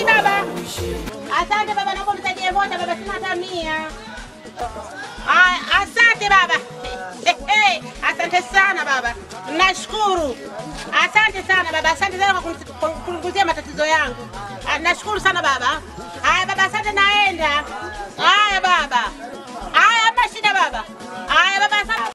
Hodi baba. Asante baba, naomba msaidie moja baba, sina hata 100. Asante baba. Asante sana baba. Nashukuru. Asante sana baba. Asante sana kwa kunipunguzia matatizo yangu. Nashukuru sana baba. Haya baba, asante, naenda. Haya baba. Haya, hapa shida baba. Haya baba, asante.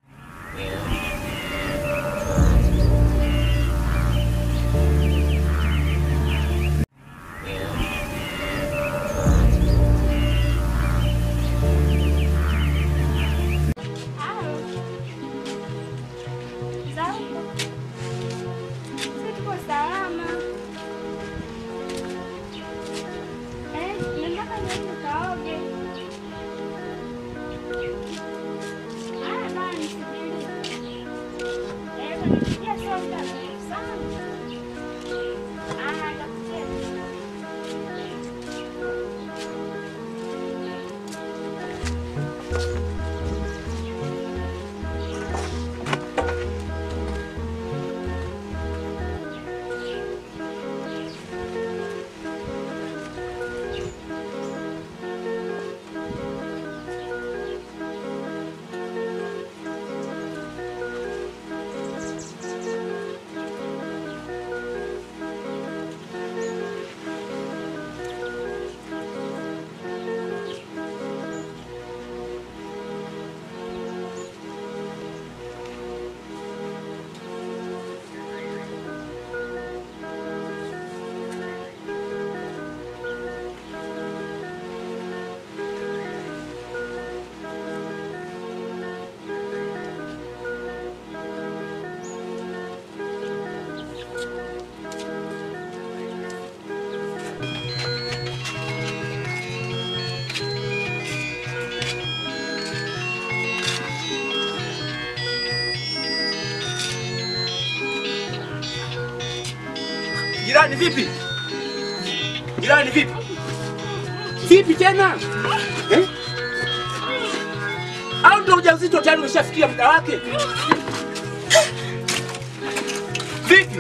Jirani vipi? Jirani vipi? Vipi tena? Au ndo ujauzito tayari umeshafikia muda wake? Vipi?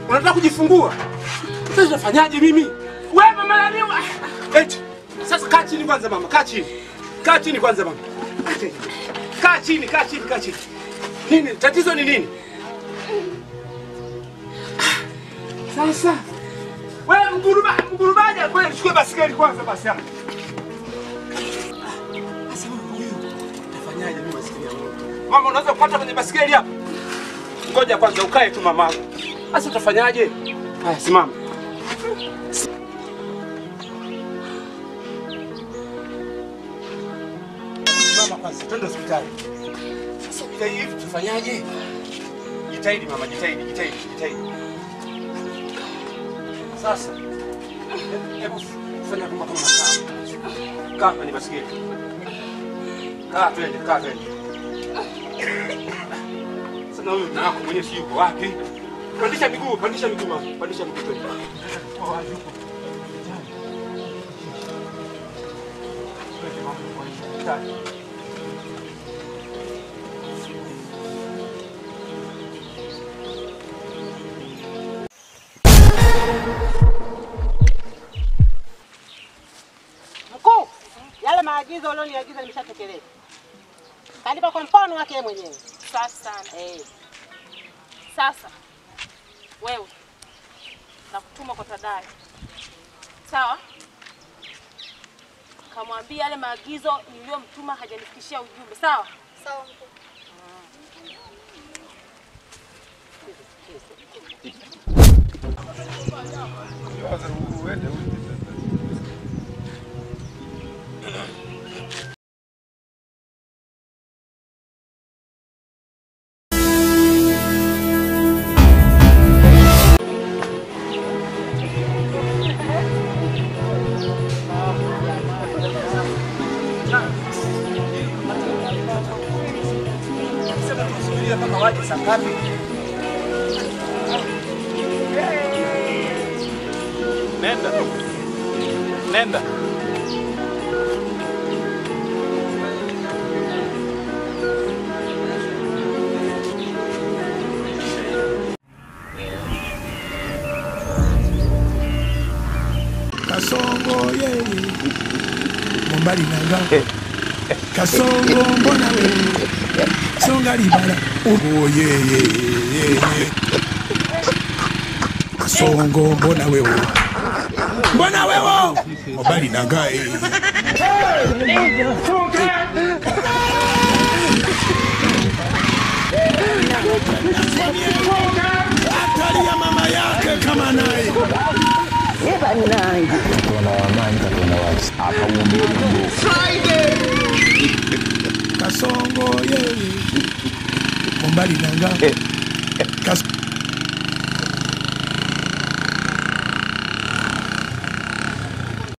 Unataka kujifungua? Sasa unafanyaje mimi? Wewe mama nani? Eti. Sasa kaa chini kwanza mama, kaa chini. Kaa chini kwanza mama. Kaa chini, kaa chini, kaa chini. Nini? Tatizo ni nini? Sasa. Wewe mgurubaje? Kwa hiyo chukua basikeli kwanza basi hapa. Sasa huyu utafanyaje mimi basikeli yangu? Mama unaweza kupata kwenye basikeli hapa? Ngoja kwanza ukae tu mama. Sasa utafanyaje? Haya simama. Mama kwanza twende hospitali. Sasa hivi tufanyaje? Jitahidi mama, jitahidi. Sasa hebu fanya kama nakaa. Kaa kwenye basikeli. Kaa twende. Sasa huyu nako mwenyewe si yuko wapi? Pandisha miguu mama. Pandisha miguu twende. Mkuu, yale maagizo ulioniagiza nimeshatekeleza. Kalipa kwa mkono wake mwenyewe. Sasa sasa wewe nakutuma kwa Tadai. Sawa? Kamwambia yale maagizo niliyomtuma hajanifikishia ujumbe. Sawa? Sawa mkuu. Nenda. Mbali nanga Kasongo mbona wewe Songa libala Oh yeah Kasongo mbona wewe Mbali nanga Atali ya mama yake kama naye Kasongo yeye Mbali nanga